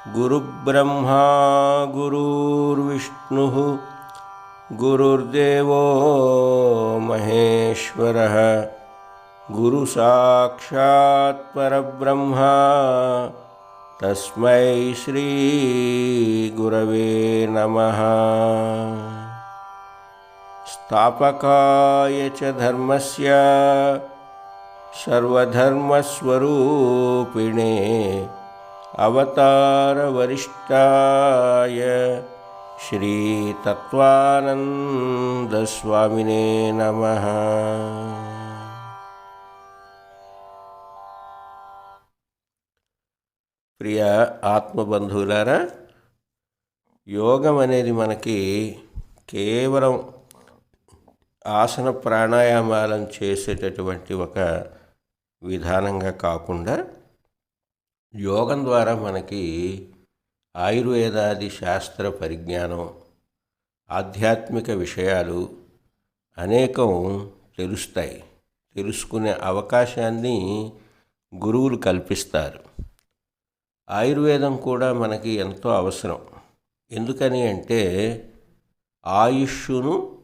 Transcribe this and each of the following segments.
गुरुब्रह्मा गुरुर्विष्णुः गुरुर्देवो महेश्वरः गुरुसाक्षात् परब्रह्मा तस्मै श्री गुरवे नमः। स्थापकाय च धर्मस्य सर्वधर्मस्वरूपिणे अवतारवरिष्ठाय श्रीतत्त्वानन्दस्वामिने नमः। ప్రియ ఆత్మబంధువులారా, యోగం అనేది మనకి కేవలం ఆసన ప్రాణాయామాలను చేసేటటువంటి ఒక విధానంగా కాకుండా యోగం ద్వారా మనకి ఆయుర్వేదాది శాస్త్ర పరిజ్ఞానం, ఆధ్యాత్మిక విషయాలు అనేకం తెలుస్తాయి. తెలుసుకునే అవకాశాన్ని గురువులు కల్పిస్తారు. ఆయుర్వేదం కూడా మనకి ఎంతో అవసరం. ఎందుకని అంటే ఆయుష్ను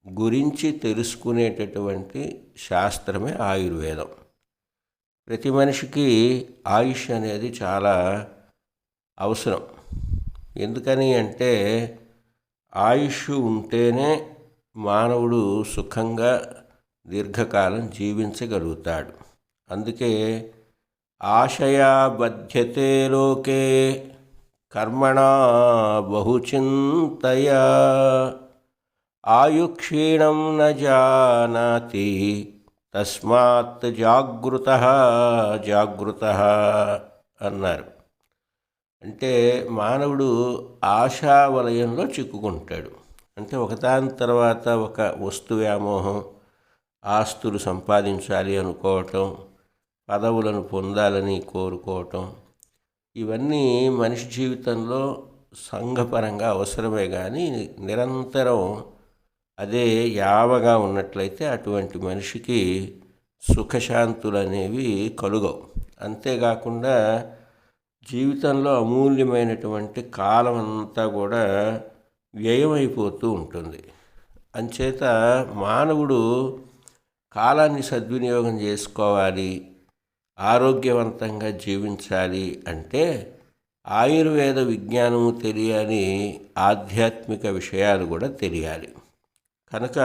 గురించి తెలుసుకునేటటువంటి శాస్త్రమే ఆయుర్వేదం. ప్రతి మనిషికి ఆయుష్ అనేది చాలా అవసరం. ఎందుకని అంటే ఆయుష్ ఉంటేనే మానవుడు సుఖంగా దీర్ఘకాలం జీవించగలుగుతాడు. అందుకే ఆశయా బధ్యతే లోకే కర్మణా బహుచింతయా ఆయుక్షీణం న జానాతి తస్మాత్ జాగృతః అన్నారు. అంటే మానవుడు ఆశావలయంలో చిక్కుకుంటాడు. అంటే ఒకదాని తర్వాత ఒక వస్తు వ్యామోహం, ఆస్తులు సంపాదించాలి అనుకోవటం, పదవులను పొందాలని కోరుకోవటం, ఇవన్నీ మనిషి జీవితంలో సంఘపరంగా అవసరమే. కానీ నిరంతరం అదే యావగా ఉన్నట్లయితే అటువంటి మనిషికి సుఖశాంతులు అనేవి కలుగవు. అంతేకాకుండా జీవితంలో అమూల్యమైనటువంటి కాలం అంతా కూడా వ్యయమైపోతూ ఉంటుంది. అంచేత మానవుడు కాలాన్ని సద్వినియోగం చేసుకోవాలి, ఆరోగ్యవంతంగా జీవించాలి అంటే ఆయుర్వేద విజ్ఞానము తెలియాలి, ఆధ్యాత్మిక విషయాలు కూడా తెలియాలి. కనుక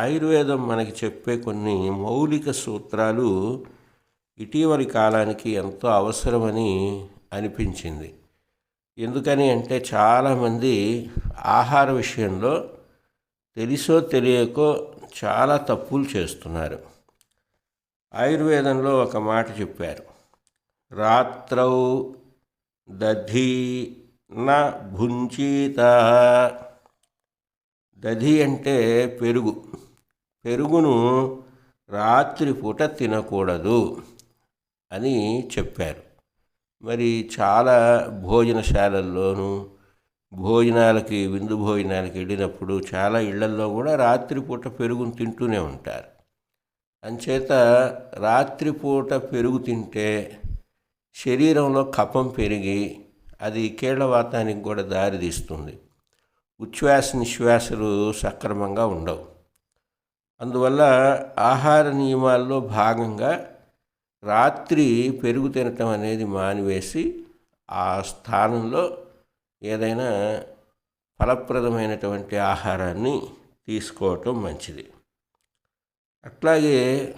ఆయుర్వేదం మనకి చెప్పే కొన్ని మౌలిక సూత్రాలు ఇటీవలి కాలానికి ఎంతో అవసరమని అనిపించింది. ఎందుకని అంటే చాలామంది ఆహార విషయంలో తెలిసో తెలియకో చాలా తప్పులు చేస్తున్నారు. ఆయుర్వేదంలో ఒక మాట చెప్పారు, రాత్రౌ దధి న భుంచీత. దధి అంటే పెరుగు. పెరుగును రాత్రిపూట తినకూడదు అని చెప్పారు. మరి చాలా భోజనశాలల్లోనూ విందు భోజనాలకి వెళ్ళినప్పుడు చాలా ఇళ్లల్లో కూడా రాత్రిపూట పెరుగును తింటూనే ఉంటారు. అంచేత రాత్రిపూట పెరుగు తింటే శరీరంలో కఫం పెరిగి అది కీళ్లవాతానికి కూడా దారితీస్తుంది. ఉచ్ఛ్వాస నిశ్వాసలు సక్రమంగా ఉండవు. అందువల్ల ఆహార నియమాల్లో భాగంగా రాత్రి పెరుగు తినటం అనేది మానివేసి ఆ స్థానంలో ఏదైనా ఫలప్రదమైనటువంటి ఆహారాన్ని తీసుకోవటం మంచిది. అట్లాగే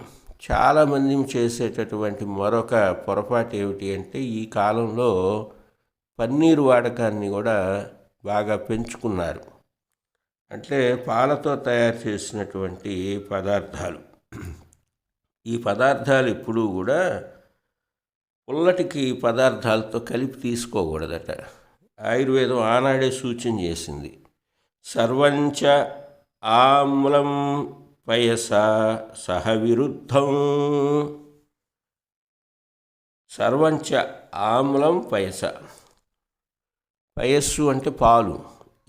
చాలామంది చేసేటటువంటి మరొక పొరపాటు ఏమిటి అంటే ఈ కాలంలో పన్నీరు వాడకాన్ని కూడా బాగా పెంచుకున్నారు. అంటే పాలతో తయారు చేసినటువంటి పదార్థాలు. ఈ పదార్థాలు ఎప్పుడూ కూడా పుల్లటికి పదార్థాలతో కలిపి తీసుకోకూడదట. ఆయుర్వేదం ఆనాడే సూచన చేసింది, సర్వంచ ఆమ్లం పయస సహ విరుద్ధం. సర్వంచ ఆమ్లం పయస. పయస్సు అంటే పాలు.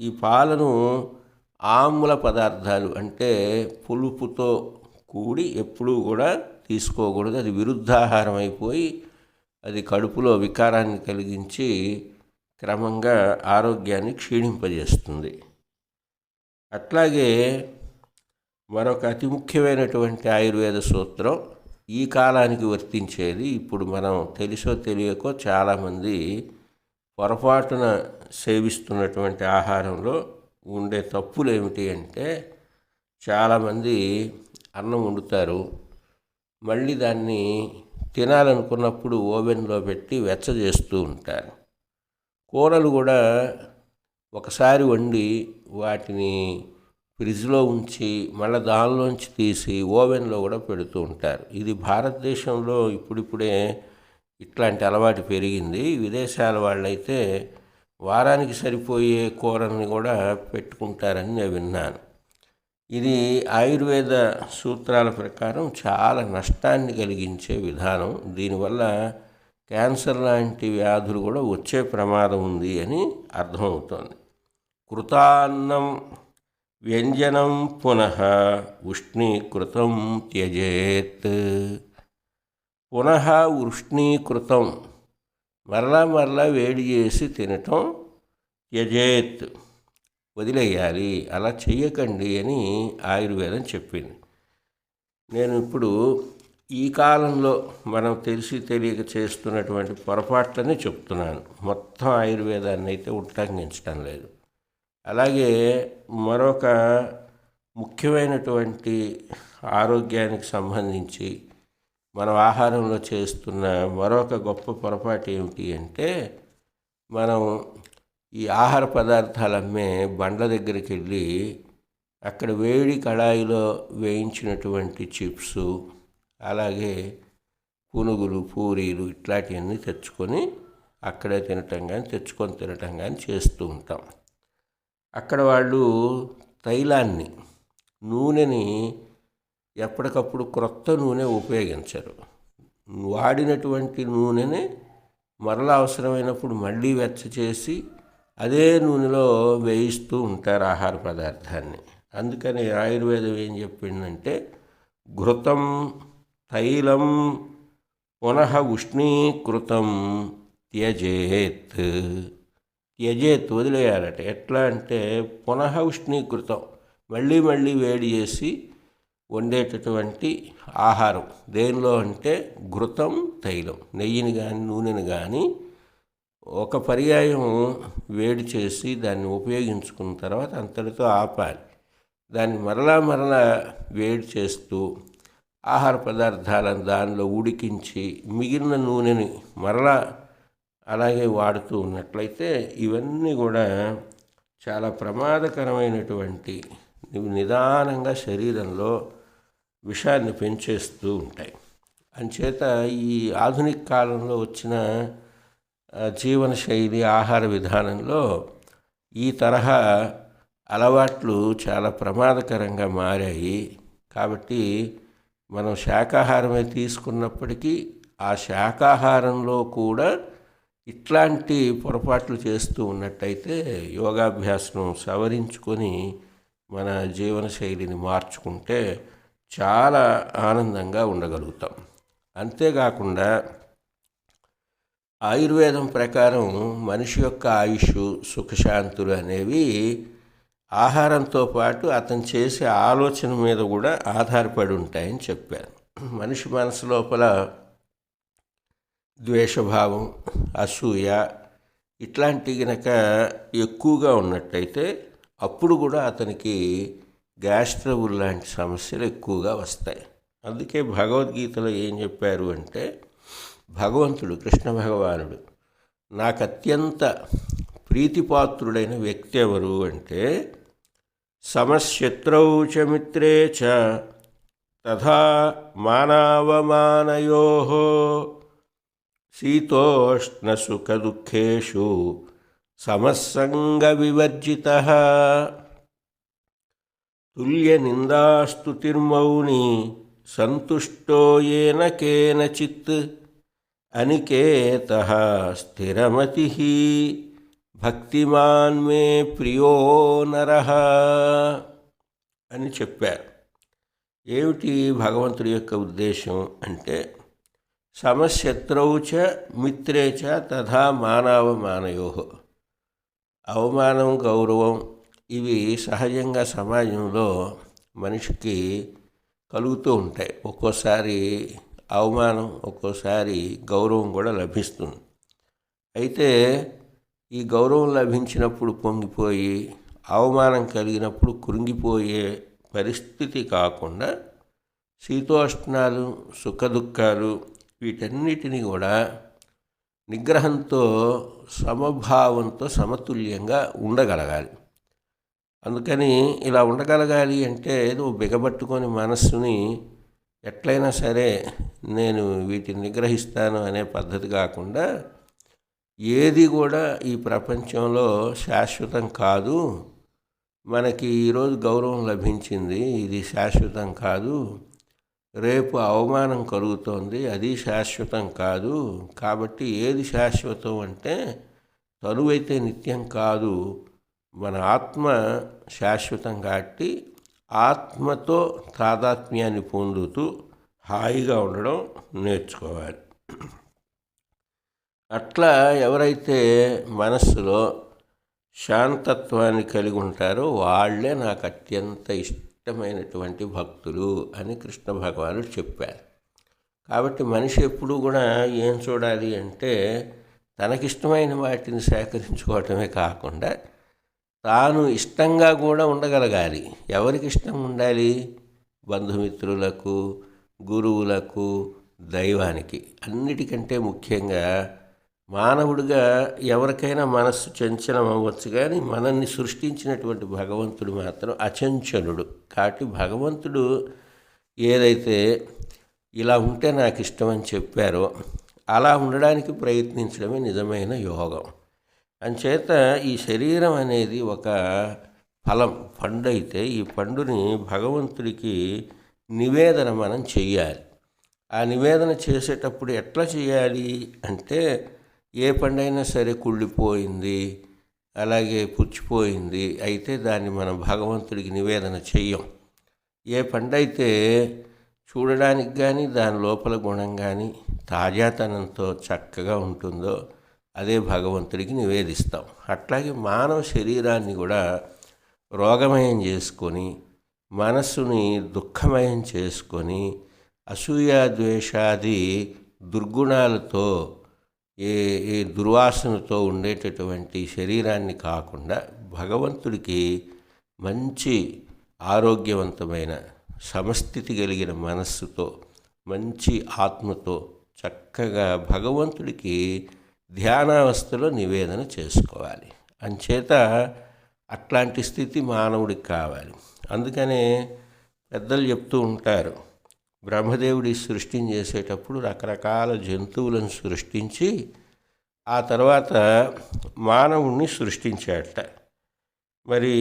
ఈ పాలను ఆమ్ల పదార్థాలు అంటే పులుపుతో కూడి ఎప్పుడూ కూడా తీసుకోకూడదు. అది విరుద్ధాహారం అయిపోయి అది కడుపులో వికారాన్ని కలిగించి క్రమంగా ఆరోగ్యాన్ని క్షీణింపజేస్తుంది. అట్లాగే మరొక అతి ముఖ్యమైనటువంటి ఆయుర్వేద సూత్రం ఈ కాలానికి వర్తించేది. ఇప్పుడు మనం తెలుసో తెలియకో చాలామంది పొరపాటున సేవిస్తున్నటువంటి ఆహారంలో ఉండే తప్పులు ఏమిటి అంటే, చాలామంది అన్నం వండుతారు, మళ్ళీ దాన్ని తినాలనుకున్నప్పుడు ఓవెన్లో పెట్టి వెచ్చజేస్తూ ఉంటారు. కూరలు కూడా ఒకసారి వండి వాటిని ఫ్రిడ్జ్లో ఉంచి మళ్ళీ దానిలోంచి తీసి ఓవెన్లో కూడా పెడుతూ ఉంటారు. ఇది భారతదేశంలో ఇప్పుడిప్పుడే ఇట్లాంటి అలవాటు పెరిగింది. విదేశాల వాళ్ళైతే వారానికి సరిపోయే కూరల్ని కూడా పెట్టుకుంటారని నేను విన్నాను. ఇది ఆయుర్వేద సూత్రాల ప్రకారం చాలా నష్టాన్ని కలిగించే విధానం. దీనివల్ల క్యాన్సర్ లాంటి వ్యాధులు కూడా వచ్చే ప్రమాదం ఉంది అని అర్థమవుతోంది. కృతాన్నం వ్యంజనం పునః ఉష్ణీకృతం త్యజేత్. పునః ఉష్ణీకృతం, మరలా వేడి చేసి తినటం, త్యజేత్ వదిలేయాలి, అలా చెయ్యకండి అని ఆయుర్వేదం చెప్పింది. నేను ఇప్పుడు ఈ కాలంలో మనం తెలిసి తెలియక చేస్తున్నటువంటి పొరపాట్లనే చెప్తున్నాను, మొత్తం ఆయుర్వేదాన్ని అయితే ఉల్లంఘించడం లేదు. అలాగే మరొక ముఖ్యమైనటువంటి ఆరోగ్యానికి సంబంధించి మనం ఆహారంలో చేస్తున్న మరొక గొప్ప పొరపాటు ఏమిటి అంటే, మనం ఈ ఆహార పదార్థాలు అమ్మే బండ్ల దగ్గరికి వెళ్ళి అక్కడ వేడి కడాయిలో వేయించినటువంటి చిప్సు, అలాగే పునుగులు, పూరీలు ఇట్లాంటివన్నీ తెచ్చుకొని అక్కడే తినటం కానీ తెచ్చుకొని తినటం కానీ చేస్తూ ఉంటాం. అక్కడ వాళ్ళు తైలాన్ని, నూనెని ఎప్పటికప్పుడు క్రొత్త నూనె ఉపయోగించరు. వాడినటువంటి నూనెని మరలా అవసరమైనప్పుడు మళ్ళీ వెచ్చ చేసి అదే నూనెలో వేయిస్తూ ఉంటారు ఆహార పదార్థాన్ని. అందుకని ఆయుర్వేదం ఏం చెప్పిందంటే, ఘృతం తైలం పునః ఉష్ణీకృతం త్యజేత్. త్యజేత్ వదిలేయాలట. ఎట్లా అంటే, పునః ఉష్ణీకృతం, మళ్ళీ వేడి చేసి వండేటటువంటి ఆహారం దేనిలో అంటే ఘృతం తైలం, నెయ్యిని కానీ నూనెని కానీ ఒక పర్యాయం వేడి చేసి దాన్ని ఉపయోగించుకున్న తర్వాత అంతటితో ఆపాలి. దాన్ని మరలా వేడి చేస్తూ ఆహార పదార్థాలను దానిలో ఉడికించి మిగిలిన నూనెని మరలా అలాగే వాడుతూ ఉన్నట్లయితే ఇవన్నీ కూడా చాలా ప్రమాదకరమైనటువంటి, నిదానంగా శరీరంలో విషాన్ని పెంచేస్తూ ఉంటాయి. అంచేత ఈ ఆధునిక కాలంలో వచ్చిన జీవనశైలి, ఆహార విధానంలో ఈ తరహా అలవాట్లు చాలా ప్రమాదకరంగా మారాయి. కాబట్టి మనం శాకాహారమే తీసుకున్నప్పటికీ ఆ శాకాహారంలో కూడా ఇట్లాంటి పొరపాట్లు చేస్తూ ఉన్నట్టయితే యోగాభ్యాసం సవరించుకొని మన జీవనశైలిని మార్చుకుంటే చాలా ఆనందంగా ఉండగలుగుతాం. అంతేకాకుండా ఆయుర్వేదం ప్రకారం మనిషి యొక్క ఆయుష్, సుఖశాంతులు అనేవి ఆహారంతో పాటు అతను చేసే ఆలోచన మీద కూడా ఆధారపడి ఉంటాయని చెప్పారు. మనిషి మనసు లోపల ద్వేషభావం, అసూయ ఇట్లాంటివి గనక ఎక్కువగా ఉన్నట్టయితే అప్పుడు కూడా అతనికి గ్యాస్ ట్రబుల్ లాంటి సమస్యలు ఎక్కువగా వస్తాయి. అందుకే భగవద్గీతలో ఏం చెప్పారు అంటే, భగవంతుడు కృష్ణ భగవానుడు నాకు అత్యంత ప్రీతిపాత్రుడైన వ్యక్తి ఎవరు అంటే, సమశత్రౌ చ మిత్రే చ తథా మానవమానయోః శీతోష్ణ సుఖ దుఃఖేషు సమస్సంగ వివర్జితః తుల్య నిందాస్తుతిర్మౌని సంతుష్టో ఏన కేనచిత్ అనికేతః స్థిరమతిః భక్తిమాన్ మే ప్రియో నరః అని చెప్పారు. ఏమిటి భగవంతుడి యొక్క ఉద్దేశం అంటే, సమశత్రౌ చ మిత్రే చ తథా మానవమానయో. అవమానం, గౌరవం ఇవి సహజంగా సమాజంలో మనిషికి కలుగుతూ ఉంటాయి. ఒక్కోసారి అవమానం, ఒక్కోసారి గౌరవం కూడా లభిస్తుంది. అయితే ఈ గౌరవం లభించినప్పుడు పొంగిపోయి, అవమానం కలిగినప్పుడు కృంగిపోయే పరిస్థితి కాకుండా శీతోష్ణాలు, సుఖదుఖాలు వీటన్నిటినీ కూడా నిగ్రహంతో, సమభావంతో సమతుల్యంగా ఉండగలగాలి. అందుకని ఇలా ఉండగలగాలి అంటే ఏదో బిగబట్టుకొని మనస్సుని ఎట్లయినా సరే నేను వీటిని నిగ్రహిస్తాను అనే పద్ధతి కాకుండా, ఏది కూడా ఈ ప్రపంచంలో శాశ్వతం కాదు, మనకి ఈరోజు గౌరవం లభించింది, ఇది శాశ్వతం కాదు, రేపు అవమానం కలుగుతోంది, అది శాశ్వతం కాదు. కాబట్టి ఏది శాశ్వతం అంటే తనువైతే నిత్యం కాదు, మన ఆత్మ శాశ్వతం. కాబట్టి ఆత్మతో తాదాత్మ్యాన్ని పొందుతూ హాయిగా ఉండడం నేర్చుకోవాలి. అట్లా ఎవరైతే మనస్సులో శాంతత్వాన్ని కలిగి ఉంటారో వాళ్ళే నాకు అత్యంత ఇష్టమైనటువంటి భక్తులు అని కృష్ణ భగవానుడు చెప్పారు. కాబట్టి మనిషి ఎప్పుడూ కూడా ఏం చూడాలి అంటే, తనకిష్టమైన వాటిని సేకరించుకోవటమే కాకుండా తాను ఇష్టంగా కూడా ఉండగలగాలి. ఎవరికి ఇష్టం ఉండాలి? బంధుమిత్రులకు, గురువులకు, దైవానికి. అన్నిటికంటే ముఖ్యంగా మానవుడిగా ఎవరికైనా మనస్సు చంచలం అవ్వచ్చు, కానీ మనల్ని సృష్టించినటువంటి భగవంతుడు మాత్రం అచంచలుడు. కాబట్టి భగవంతుడు ఏదైతే ఇలా ఉంటే నాకు ఇష్టం అని చెప్పారో అలా ఉండడానికి ప్రయత్నించడమే నిజమైన యోగం. అంచేత ఈ శరీరం అనేది ఒక ఫలం, పండు అయితే ఈ పండుని భగవంతుడికి నివేదన మనం చెయ్యాలి. ఆ నివేదన చేసేటప్పుడు ఎట్లా చేయాలి అంటే, ఏ పండైనా సరే కుళ్ళిపోయింది, అలాగే పుచ్చిపోయింది అయితే దాన్ని మనం భగవంతుడికి నివేదన చెయ్యం. ఏ పండైతే చూడడానికి కానీ దాని లోపల గుణం కానీ తాజాతనంతో చక్కగా ఉంటుందో అదే భగవంతుడికి నివేదిస్తాం. అట్లాగే మానవ శరీరాన్ని కూడా రోగమయం చేసుకొని, మనస్సుని దుఃఖమయం చేసుకొని, అసూయ ద్వేషాది దుర్గుణాలతో, ఏ దుర్వాసనతో ఉండేటటువంటి శరీరాన్ని కాకుండా భగవంతుడికి మంచి ఆరోగ్యవంతమైన సమస్థితి కలిగిన మనస్సుతో, మంచి ఆత్మతో చక్కగా భగవంతుడికి ధ్యానావస్థలో నివేదన చేసుకోవాలి. అంచేత అట్లాంటి స్థితి మానవుడికి కావాలి. అందుకనే పెద్దలు చెప్తూ ఉంటారు, బ్రహ్మదేవుడి సృష్టిని చేసేటప్పుడు రకరకాల జంతువులను సృష్టించి ఆ తర్వాత మానవుణ్ణి సృష్టించాడట. మరి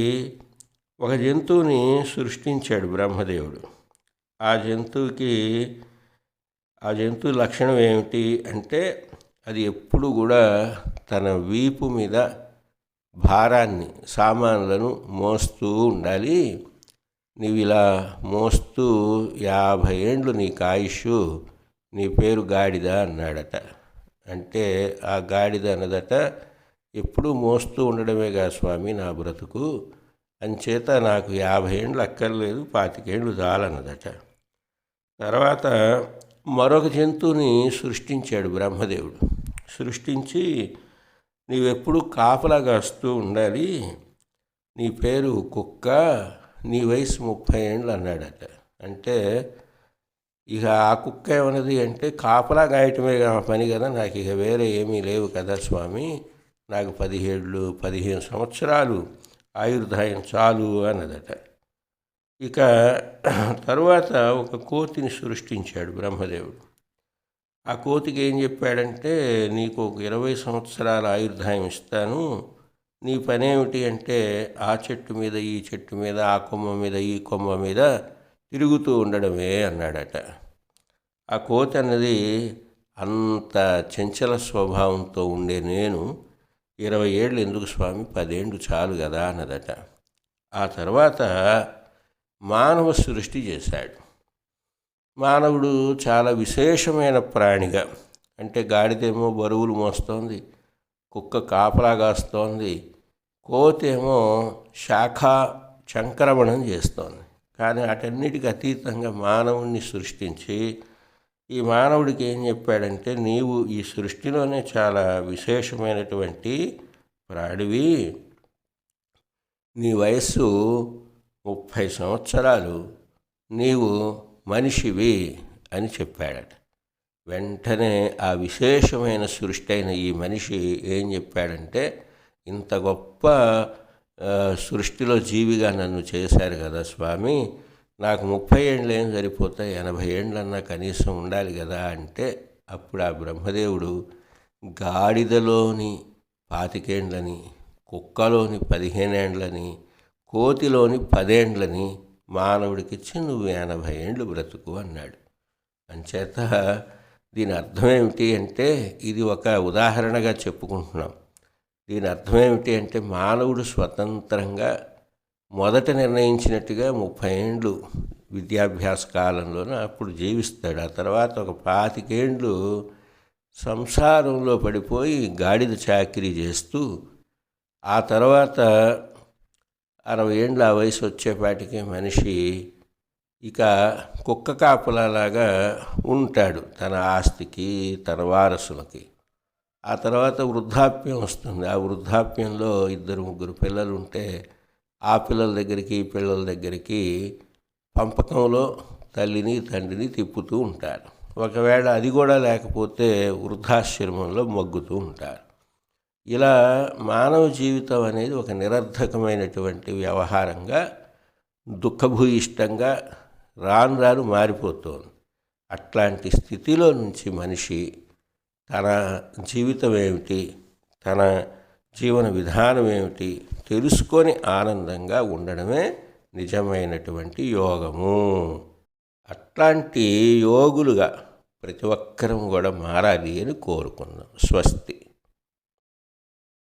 ఒక జంతువుని సృష్టించాడు బ్రహ్మదేవుడు. ఆ జంతువు లక్షణం ఏమిటి అంటే, అది ఎప్పుడు కూడా తన వీపు మీద భారాన్ని, సామాన్లను మోస్తూ ఉండాలి. నీవు ఇలా మోస్తూ 50 ఏండ్లు నీకు ఆయుష్, నీ పేరు గాడిద అన్నాడట. అంటే ఆ గాడిద అన్నదట, ఎప్పుడూ మోస్తూ ఉండడమేగా స్వామి నా బ్రతుకు, అంచేత నాకు 50 ఏండ్లు అక్కర్లేదు, 25 ఏండ్లు చాలన్నదట. తర్వాత మరొక జంతువుని సృష్టించాడు బ్రహ్మదేవుడు. సృష్టించి నీవెప్పుడు కాపలా కాస్తూ ఉండాలి, నీ పేరు కుక్క, నీ వయసు 30 ఏండ్లు అన్నాడట. అంటే ఇక ఆ కుక్క ఏమన్నది అంటే, కాపలా గాయటమే పని కదా, నాకు ఇక వేరే ఏమీ లేవు కదా స్వామి, నాకు 15 సంవత్సరాలు ఆయుర్దాయం చాలు అన్నదట. ఇక తరువాత ఒక కోతిని సృష్టించాడు బ్రహ్మదేవుడు. ఆ కోతికి ఏం చెప్పాడంటే, నీకు ఒక 20 సంవత్సరాల ఆయుర్దాయం ఇస్తాను, నీ పనేమిటి అంటే ఆ చెట్టు మీద ఈ చెట్టు మీద, ఆ కొమ్మ మీద ఈ కొమ్మ మీద తిరుగుతూ ఉండడమే అన్నాడట. ఆ కోతి అన్నది, అంత చంచల స్వభావంతో ఉండే నేను 20 ఏళ్ళు ఎందుకు స్వామి, 10 ఏళ్ళు చాలు కదా అన్నదట. ఆ తర్వాత మానవ సృష్టి చేశాడు. మానవుడు చాలా విశేషమైన ప్రాణిగా, అంటే గాడిదేమో బరువులు మోస్తోంది, కుక్క కాపలా కాస్తోంది, కోతేమో సంక్రమణం చేస్తోంది. కానీ వాటన్నిటికీ అతీతంగా మానవుణ్ణి సృష్టించి ఈ మానవుడికి ఏం చెప్పాడంటే, నీవు ఈ సృష్టిలోనే చాలా విశేషమైనటువంటి ప్రాణివి, నీ వయస్సు 30 సంవత్సరాలు, నీవు మనిషివి అని చెప్పాడట. వెంటనే ఆ విశేషమైన సృష్టి అయిన ఈ మనిషి ఏం చెప్పాడంటే, ఇంత గొప్ప సృష్టిలో జీవిగా నన్ను చేశారు కదా స్వామి, నాకు 30 ఏళ్ళు ఏం సరిపోతాయి, 80 ఏళ్ళన్నా కనీసం ఉండాలి కదా అంటే, అప్పుడు ఆ బ్రహ్మదేవుడు గాడిదలోని 25 ఏళ్ళని, కుక్కలోని 15 ఏళ్ళని, కోతిలోని 10 ఏళ్ళని మానవుడికిచ్చి నువ్వు 80 ఏళ్ళు బ్రతుకు అన్నాడు. అంచేత దీని అర్థం ఏమిటి అంటే, ఇది ఒక ఉదాహరణగా చెప్పుకుంటున్నాం. దీని అర్థం ఏమిటి అంటే, మానవుడు స్వతంత్రంగా మొదట నిర్ణయించినట్టుగా 30 ఏళ్ళు విద్యాభ్యాస కాలంలోనే అప్పుడు జీవిస్తాడు. ఆ తర్వాత ఒక 25 ఏళ్ళు సంసారంలో పడిపోయి గాడిద చాకిరీ చేస్తూ, ఆ తర్వాత 60 ఏళ్ళు ఆ వయసు వచ్చేపాటికి మనిషి ఇక కుక్క కాపలాగా ఉంటాడు తన ఆస్తికి, తన వారసులకి. ఆ తర్వాత వృద్ధాప్యం వస్తుంది. ఆ వృద్ధాప్యంలో 2-3 పిల్లలు ఉంటే ఆ పిల్లల దగ్గరికి ఈ పిల్లల దగ్గరికి పంపకంలో తల్లిని తండ్రిని తిప్పుతూ ఉంటారు. ఒకవేళ అది కూడా లేకపోతే వృద్ధాశ్రమంలో మగ్గుతూ ఉంటారు. ఇలా మానవ జీవితం అనేది ఒక నిరర్థకమైనటువంటి వ్యవహారంగా, దుఃఖభూయిష్టంగా రాను రాను మారిపోతుంది. అట్లాంటి స్థితిలో నుంచి మనిషి తన జీవితం ఏమిటి, తన జీవన విధానం ఏమిటి తెలుసుకొని ఆనందంగా ఉండడమే నిజమైనటువంటి యోగము. అట్లాంటి యోగులుగా ప్రతి ఒక్కరం కూడా మారాలి అని కోరుకుందాం. స్వస్తి.